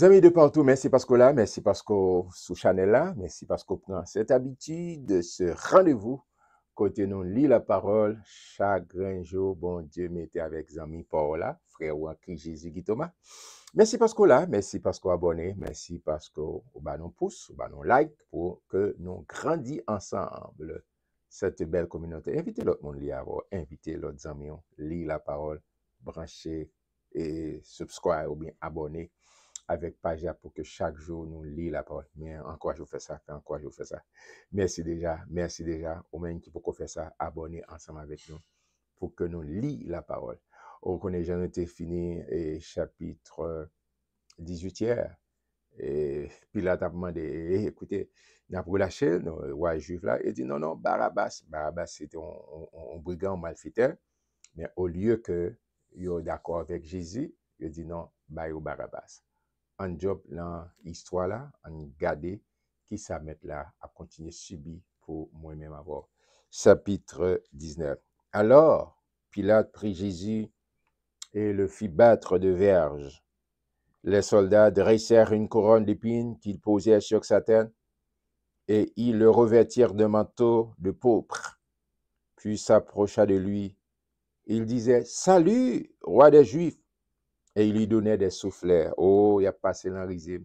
Amis de partout, merci parce que là, merci parce que sous Chanel là, merci parce qu'on prend cette habitude de ce rendez-vous. Côté nous lit la parole, chaque jour, bon Dieu, mettez avec amis Paola, frère ou qui Jésus qui Thomas. Merci parce que là, merci parce qu'on abonné, merci parce qu'on bah nous pouce, bah nous like pour que nous grandissions ensemble cette belle communauté. Invitez l'autre monde à avoir, invitez l'autre amis, lit la parole, branchez et subscribe ou bien abonner avec page pour que chaque jour nous lit la parole. Mais en quoi je fais ça, en quoi je fais ça. Merci déjà. Au même qui peut faire ça, abonner ensemble avec nous pour que nous lit la parole. On connaît, j'en étais fini et chapitre 18 hier. Et puis là, tu as demandé, écoutez, n'a pas relâché, le roi juif là, il dit non, non, Barabbas c'était un brigand, un malfaiteur, mais au lieu que yo d'accord avec Jésus, il dit non, bah, yo Barabbas. Un job dans l'histoire là, on garder qui ça mettre là à continuer subir pour moi-même avoir. Chapitre 19. Alors, Pilate prit Jésus et le fit battre de verges. Les soldats dressèrent une couronne d'épines qu'ils posèrent sur sa tête et ils le revêtirent d'un manteau de pourpre. Puis s'approcha de lui. Il disait, salut, roi des Juifs. Et il lui donnait des soufflets. Oh, il a passé dans le régime.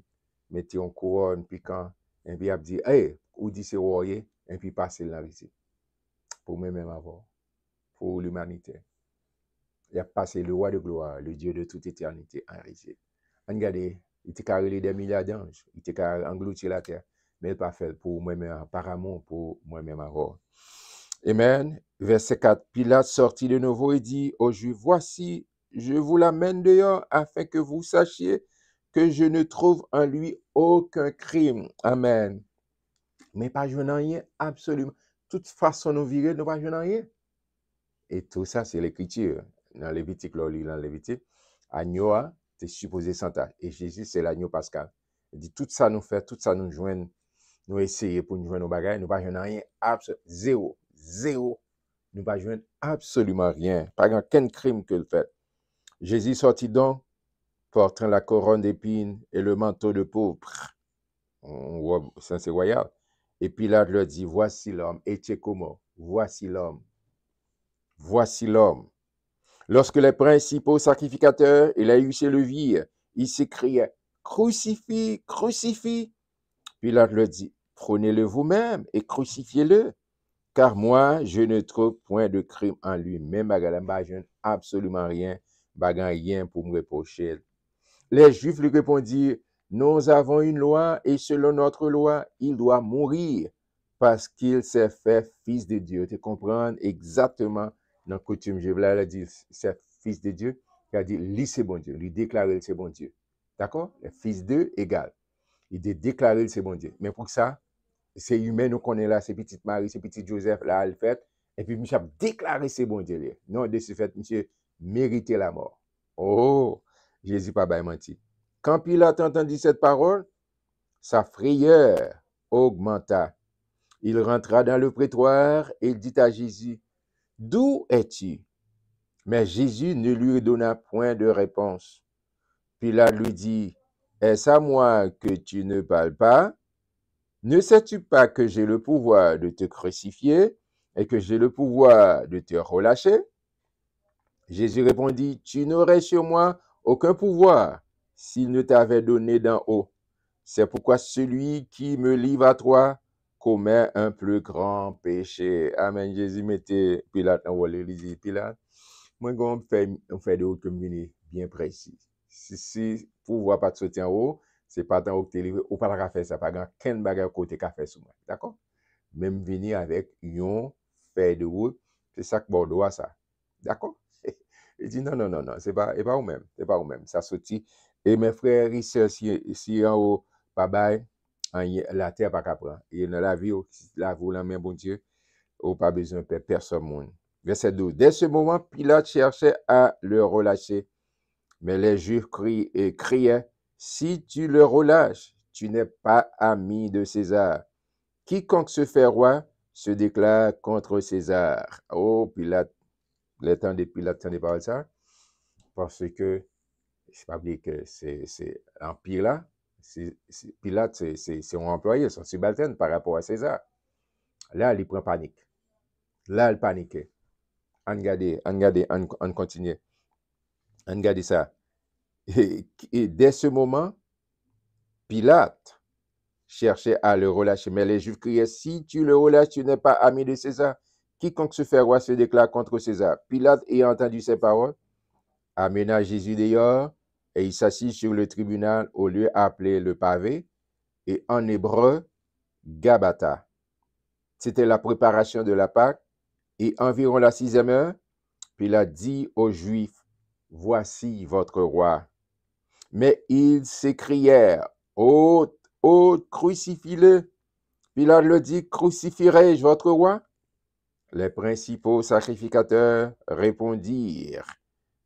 Mettez en couronne, puis quand, et puis il a dit, hey, où dit c'est roi, et puis passer dans le régime. Pour moi-même avoir, pour l'humanité. Il a passé le roi de gloire, le Dieu de toute éternité, en régime. Regardez, il était carré des milliards d'anges, il était carré englouti la terre, mais il n'a pas fait pour moi-même, par amour pour moi-même avoir. Amen. Verset 4. Pilate sortit de nouveau et dit aux Juifs, voici, je vous l'amène dehors afin que vous sachiez que je ne trouve en lui aucun crime. Amen. Mais pas jouer rien, absolument. Toute façon nous virer, nous pas jouer rien. Et tout ça, c'est l'écriture. Dans Lévitique, là, dans Lévitique, agneau, c'est supposé sans tâche. Et Jésus, c'est l'agneau pascal. Il dit, tout ça nous fait, tout ça nous joigne, nous essayer pour nous joindre nos bagages, nous pas jouer rien, absolument, zéro, zéro. Nous pas joindre absolument rien. Pas aucun crime que le fait. Jésus sortit donc, portant la couronne d'épines et le manteau de pourpre. Ça, c'est royal. Et Pilate leur dit, voici l'homme. Et comment? Voici l'homme. Voici l'homme. Lorsque les principaux sacrificateurs et les huissiers le virent, ils s'écriaient, crucifie, crucifie. Pilate leur dit, prenez-le vous-même et crucifiez-le. Car moi, je ne trouve point de crime en lui. Même je n'ai absolument rien, rien pour me reprocher. Les Juifs lui répondirent, nous avons une loi et selon notre loi, il doit mourir parce qu'il s'est fait fils de Dieu. Tu comprends exactement dans la coutume juive là, il a dit c'est fils de Dieu, il a dit lui c'est bon Dieu, lui déclarer c'est bon Dieu. D'accord? Le fils d'eux égal. Il dit déclarer c'est bon Dieu. Mais pour ça, c'est humain, nous connaissons là, c'est petite Marie, c'est petit Joseph, là, elle fait. Et puis, monsieur a déclaré c'est bon Dieu. Non, de ce fait, monsieur méritait la mort. Oh, Jésus pas menti. Quand Pilate entendit cette parole, sa frayeur augmenta. Il rentra dans le prétoire et il dit à Jésus, d'où es-tu? Mais Jésus ne lui donna point de réponse. Pilate lui dit, est-ce à moi que tu ne parles pas? Ne sais-tu pas que j'ai le pouvoir de te crucifier et que j'ai le pouvoir de te relâcher? Jésus répondit, tu n'aurais sur moi aucun pouvoir s'il ne t'avait donné d'en haut. C'est pourquoi celui qui me livre à toi commet un plus grand péché. Amen. Jésus mettait Pilate en haut, l'Élysée. Pilate, moi, on fait de haute communauté bien précis. Si pouvoir pas te sortir en haut, c'est pas dans haut que tu es livré, ou pas la faire ça, pas grand, quel bagage côté qu'a fait sur moi. D'accord? Même venir avec un fait de route, c'est ça que Bordeaux a ça. D'accord? Il dit non, non, non, non, c'est pas au même. C'est pas au même. Ça sortit. Et mes frères et sœurs, si en haut, bye bye, la terre pas qu'à prendre. Et dans la vie, la vous la main, bon Dieu, ou pas besoin de personne monde. Verset 12. Dès ce moment, Pilate cherchait à le relâcher. Mais les Juifs criaient, si tu le relâches, tu n'es pas ami de César. Quiconque se fait roi se déclare contre César. Oh, Pilate, le temps de Pilate, ça n'est pas ça. Parce que Je ne pas oublier que c'est l'Empire là. Pilate, c'est son employé, son subalterne par rapport à César. Là, il prend panique. Là, il paniquait. On continue. On regarde ça. Et dès ce moment, Pilate cherchait à le relâcher. Mais les Juifs criaient, si tu le relâches, tu n'es pas ami de César. Quiconque se fait roi se déclare contre César. Pilate, ayant entendu ces paroles, amena Jésus dehors et il s'assit sur le tribunal au lieu appelé le pavé et en hébreu, Gabata. C'était la préparation de la Pâque et environ la 6e heure, Pilate dit aux Juifs, voici votre roi. Mais ils s'écrièrent, ôte, crucifie-le. Pilate le dit, crucifierai-je votre roi? Les principaux sacrificateurs répondirent,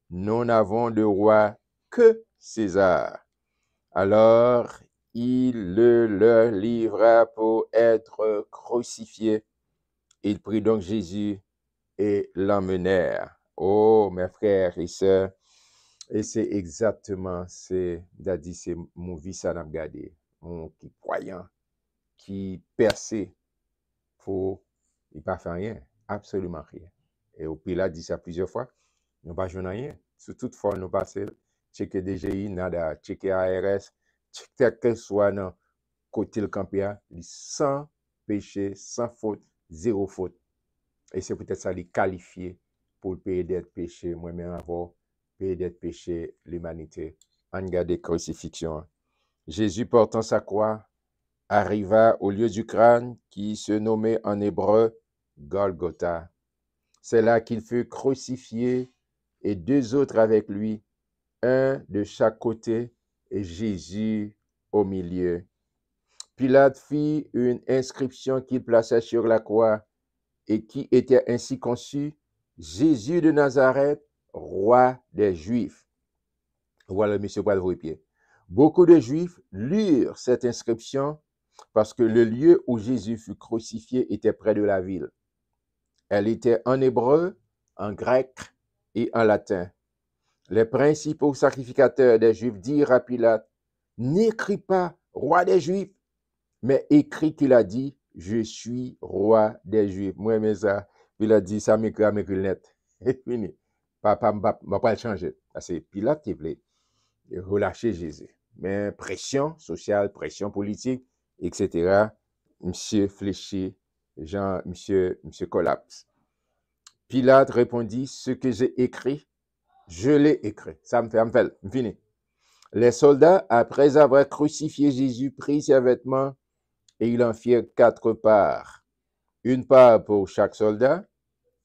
nous n'avons de roi que César. Alors il le leur livra pour être crucifié. Il prit donc Jésus et l'emmenèrent. Oh, mes frères et sœurs, et c'est exactement, c'est mon vie, ça n'a regardé, mon qui croyant, qui percé, pour, il pas fait rien, absolument rien. Et au Pilat dit ça plusieurs fois, nous pas joué rien. Sous toute forme, nous passons, checker DGI, nada, checker ARS, checker quel soit dans côté le campia, sans péché, sans faute, zéro faute. Et c'est peut-être ça, les qualifier pour le payer d'être péché, moi-même avoir payer d'être péché l'humanité. En garde crucifixion. Jésus portant sa croix arriva au lieu du crâne qui se nommait en hébreu Golgotha. C'est là qu'il fut crucifié et 2 autres avec lui, un de chaque côté et Jésus au milieu. Pilate fit une inscription qu'il plaça sur la croix et qui était ainsi conçue, Jésus de Nazareth, roi des Juifs. Voilà, monsieur Poilvrepied. Beaucoup de Juifs lurent cette inscription parce que le lieu où Jésus fut crucifié était près de la ville. Elle était en hébreu, en grec et en latin. Les principaux sacrificateurs des Juifs dirent à Pilate, n'écris pas roi des Juifs, mais écrit qu'il a dit, je suis roi des Juifs. Moi, mais ça, Pilate dit, ça m'écrit net. Et fini. Papa, m'a pas le changer. C'est Pilate qui voulait relâcher Jésus. Mais pression sociale, pression politique, etc. Monsieur fléchi, monsieur collapse. Pilate répondit, ce que j'ai écrit, je l'ai écrit. Ça me fait, fini. Les soldats, après avoir crucifié Jésus, prirent ses vêtements et ils en firent 4 parts. Une part pour chaque soldat.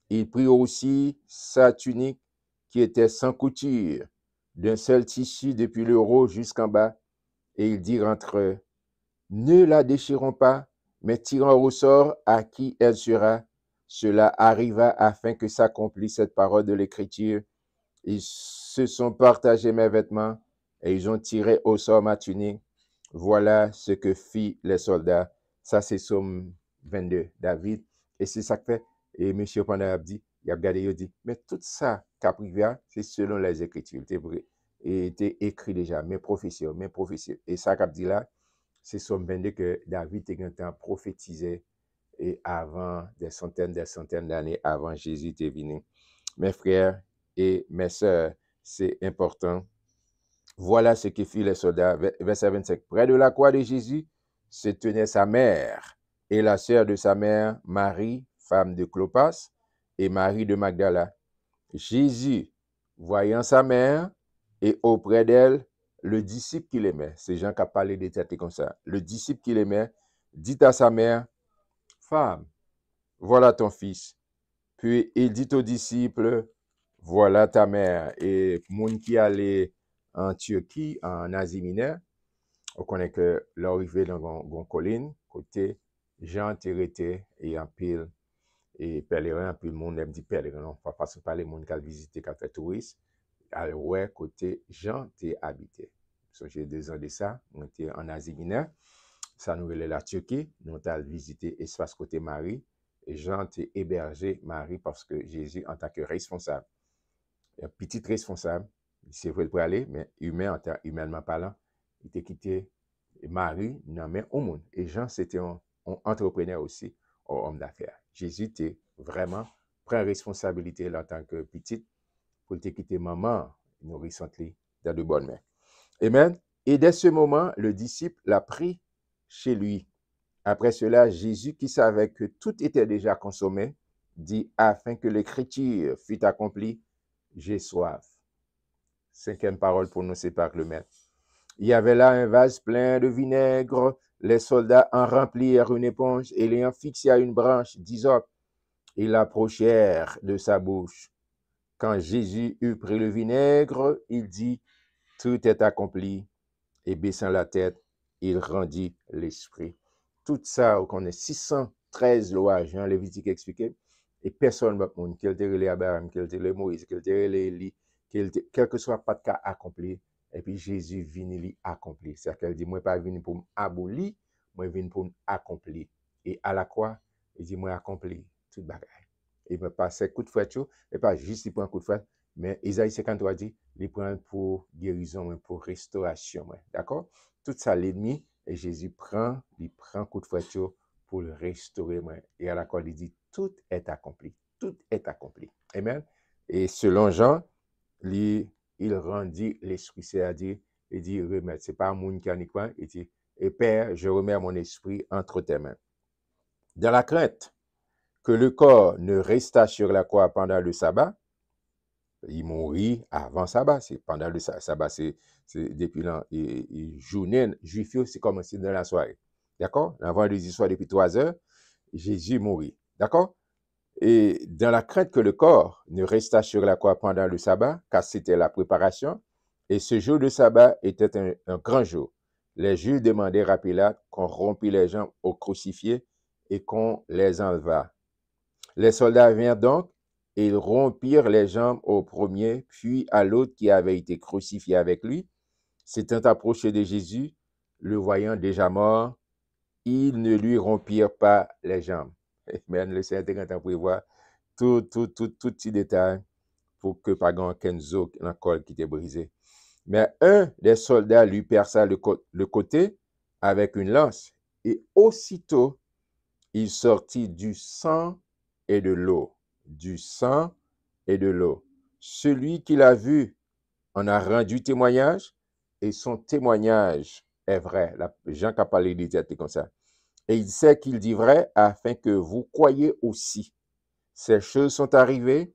Il prit aussi sa tunique qui était sans couture, d'un seul tissu depuis le haut jusqu'en bas, et ils dirent entre eux, ne la déchirons pas, mais tirons au sort à qui elle sera. Cela arriva afin que s'accomplisse cette parole de l'Écriture. Ils se sont partagés mes vêtements et ils ont tiré au sort ma tunique. Voilà ce que fit les soldats. Ça, c'est Somme 22, David. Et c'est ça que fait. Et M. Panda a dit, il a regardé, il a dit, mais tout ça, Caprivia, c'est selon les Écritures. Et était écrit déjà, mes prophéties. Et ça, qu'a dit là, c'est Somme 22 que David était prophétisé et avant des centaines d'années avant Jésus était venu. Mes frères et mes sœurs, c'est important. Voilà ce que fit les soldats. Verset 25. Près de la croix de Jésus se tenait sa mère et la sœur de sa mère, Marie, femme de Clopas, et Marie de Magdala. Jésus, voyant sa mère et auprès d'elle, le disciple qu'il aimait, c'est Jean qui a parlé des têtes comme ça, le disciple qu'il aimait, dit à sa mère, femme, voilà ton fils. Puis il dit aux disciples, voilà ta mère. Et moun qui allait en Turquie, en Asie mineure, on connaît que l'arrivée dans une colline, côté Jean Térété et en pile, et pèlerin, puis le monde aime dit pèlerin, non, pas parce que pas les monde qui a visité, qui a fait touriste, alors ouais, côté Jean t'es habité. J'ai 2 ans de ça, on était en Asie mineure, ça nous relève la Turquie, nous avons visité espace côté Marie, et Jean t'es hébergé Marie parce que Jésus en tant que responsable, un petit responsable, C'est vrai pour aller, mais humainement parlant, il était quitté Marie, non mais au monde. Et Jean, c'était un entrepreneur aussi, un homme d'affaires. Jésus était vraiment prend responsabilité là, en tant que petite pour te quitter maman, nourrissante dans de bonnes mains. Amen. Et dès ce moment, le disciple l'a pris chez lui. Après cela, Jésus, qui savait que tout était déjà consommé, dit, afin que l'écriture fût accomplie, j'ai soif. Cinquième parole prononcée par le maître. Il y avait là un vase plein de vinaigre. Les soldats en remplirent une éponge et l'ayant fixé à une branche d'hysope, ils l'approchèrent de sa bouche. Quand Jésus eut pris le vinaigre, il dit, tout est accompli. Et baissant la tête, il rendit l'esprit. Tout ça, on est 613 lois, Jean Lévitique expliqué, et personne ne peut dire quel était Abraham, quel était Moïse, quel était Élie, quel que soit pas de cas accompli, et puis Jésus vient lui accomplir. C'est-à-dire qu'elle dit, moi pas venu pour m'abolir, moi venu pour m'accomplir. Et à la croix, il dit, moi accompli toute bagaille. Il me passe coup de fouet, et pas juste il prend un coup de fouet, mais Isaïe 53 dit, il prend pour guérison, pour restauration. D'accord? Tout ça, l'ennemi, et Jésus il prend coup de fouet pour le restaurer. Et à la croix, il dit, tout est accompli. Tout est accompli. Amen. Et selon Jean, il rendit l'esprit, c'est-à-dire, il dit, remettre. Ce n'est pas un monde qui a ni quoi. Il dit, et Père, je remets mon esprit entre tes mains. Dans la crainte que le corps ne restât sur la croix pendant le sabbat, il mourit avant sabbat. C'est pendant le sabbat, c'est depuis la journée juif, c'est commencé dans la soirée. D'accord? Avant les histoires depuis 3 heures, Jésus mourit. D'accord? Et dans la crainte que le corps ne restât sur la croix pendant le sabbat, car c'était la préparation, et ce jour de sabbat était un grand jour. Les Juifs demandèrent à Pilate qu'on rompît les jambes aux crucifiés et qu'on les enlevât. Les soldats vinrent donc et ils rompirent les jambes au premier, puis à l'autre qui avait été crucifié avec lui. S'étant approché de Jésus, le voyant déjà mort, ils ne lui rompirent pas les jambes. Amen. Le Seigneur est en prévoir tout petit détail pour que pas aucun zo dans le col qui était brisé. Mais un des soldats lui perça le côté avec une lance, et aussitôt il sortit du sang et de l'eau. Du sang et de l'eau. Celui qui l'a vu en a rendu témoignage, et son témoignage est vrai. Jean qui a parlé des têtes comme ça. Et il sait qu'il dit vrai afin que vous croyiez aussi. Ces choses sont arrivées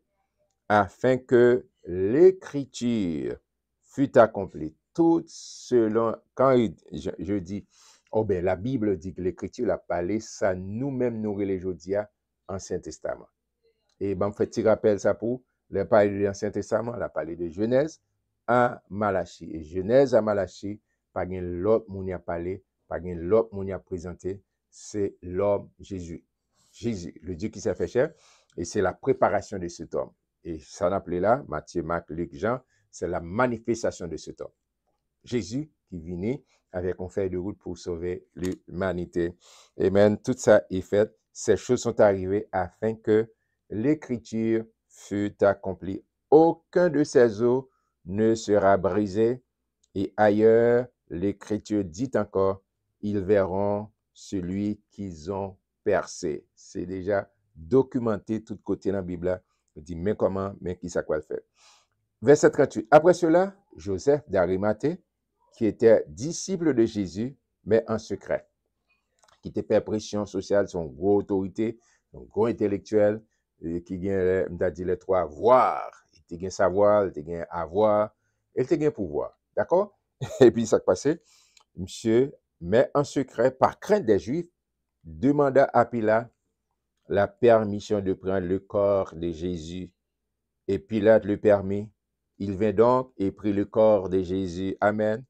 afin que l'écriture fût accomplie. Tout selon, quand je dis, oh ben la Bible dit que l'écriture a parlé, ça nous-mêmes nous les jodia Ancien Testament. Et ben, fait petit rappel ça pour, le parler de l'Ancien Testament, la parlé de Genèse à Malachie. Et Genèse à Malachie, pas gen l'autre moun y a parlé, pas gen l'autre moun y a présenté, c'est l'homme Jésus. Jésus, le Dieu qui s'est fait chair, et c'est la préparation de cet homme. Et ça on appelé là, Matthieu, Marc, Luc, Jean, c'est la manifestation de cet homme. Jésus qui venait avec un fer de route pour sauver l'humanité. Amen. Tout ça est fait. Ces choses sont arrivées afin que l'écriture fût accomplie. Aucun de ces os ne sera brisé. Et ailleurs, l'écriture dit encore, ils verront celui qu'ils ont percé. C'est déjà documenté tout côté dans la Bible. Il dit, mais comment, mais qui ça quoi le faire. Verset 38. Après cela, Joseph d'Arimathée, qui était disciple de Jésus, mais en secret, qui était père pression sociale, son gros autorité, son gros intellectuel, qui gagne, dit les 3 voirs. Il gagne savoir, il gagne avoir, il gagne pouvoir. D'accord? Et puis, ça passait, monsieur, mais en secret, par crainte des Juifs, demanda à Pilate la permission de prendre le corps de Jésus. Et Pilate le permit. Il vint donc et prit le corps de Jésus. Amen.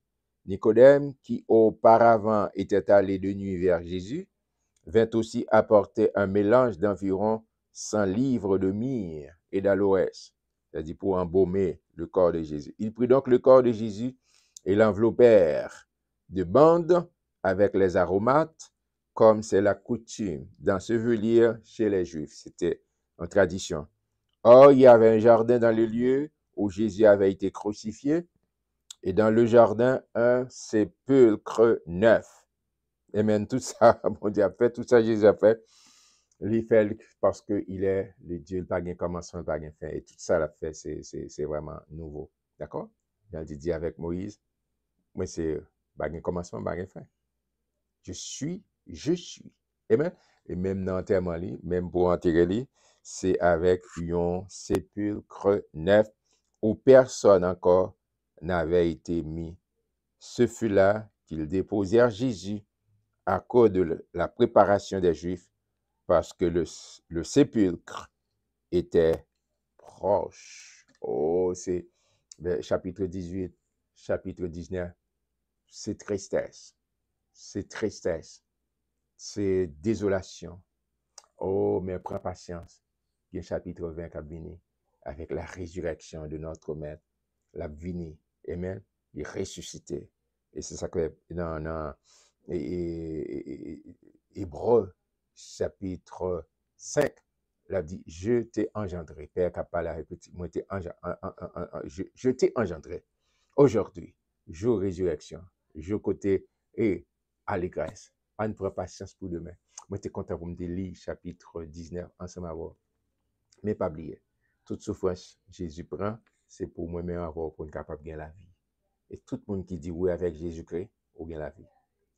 Nicodème, qui auparavant était allé de nuit vers Jésus, vint aussi apporter un mélange d'environ 100 livres de myrrhe et d'aloès, c'est-à-dire pour embaumer le corps de Jésus. Il prit donc le corps de Jésus et l'enveloppèrent de bandes avec les aromates, comme c'est la coutume d'ensevelir chez les Juifs. C'était en tradition. Or, il y avait un jardin dans le lieu où Jésus avait été crucifié, et dans le jardin, un sépulcre neuf. Amen. Tout ça, mon Dieu a fait, tout ça Jésus a fait. Il fait parce qu'il est le Dieu, il n'a pas de commencement, pas de fin. Et tout ça l'a fait, c'est vraiment nouveau. D'accord? Il a dit avec Moïse, moi c'est pas de commencement, pas de fin. Je suis. Amen. Et même dans l'enterrement, même pour enterrer, c'est avec un sépulcre neuf où personne encore n'avait été mis. Ce fut là qu'ils déposèrent Jésus à cause de la préparation des Juifs, parce que le sépulcre était proche. Oh, c'est chapitre 18, chapitre 19. C'est tristesse. C'est tristesse. C'est désolation. Oh, mais prends patience. Il y a chapitre 20 qui a venu avec la résurrection de notre Maître. La vini. Amen. Il est ressuscité. Et c'est ça que dans Hébreu, chapitre 5, il a dit, je t'ai engendré. Père qui a parlé à répéter, moi je t'ai engendré. Aujourd'hui, jour résurrection, jour côté et allégresse. On prend patience pour demain. Moi, je suis content pour me lire chapitre 19 ensemble avec vous. Mais pas oublier, toute souffrance Jésus prend, c'est pour moi-même avoir pour être capable de gagner la vie. Et tout le monde qui dit oui avec Jésus-Christ, ou gagne la vie.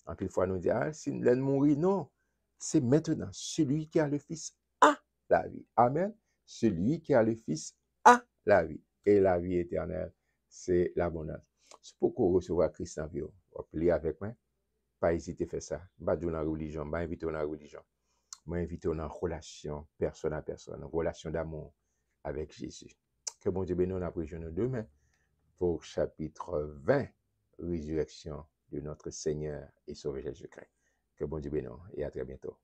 En plus, fois, nous dit, ah, si nous allons mourir, non. C'est maintenant. Celui qui a le Fils a la vie. Amen. Celui qui a le Fils a la vie. Et la vie éternelle, c'est l'abondance. C'est pourquoi recevoir Christ en vie. Vous priez avec moi. Pas hésiter à faire ça. Pas dans la religion, pas inviter dans la religion. Moi, inviter dans une relation, personne à personne, une relation d'amour avec Jésus. Que bon Dieu bénisse, on apprend demain pour chapitre 20, résurrection de notre Seigneur et Sauveur Jésus-Christ. Que bon Dieu bénisse et à très bientôt.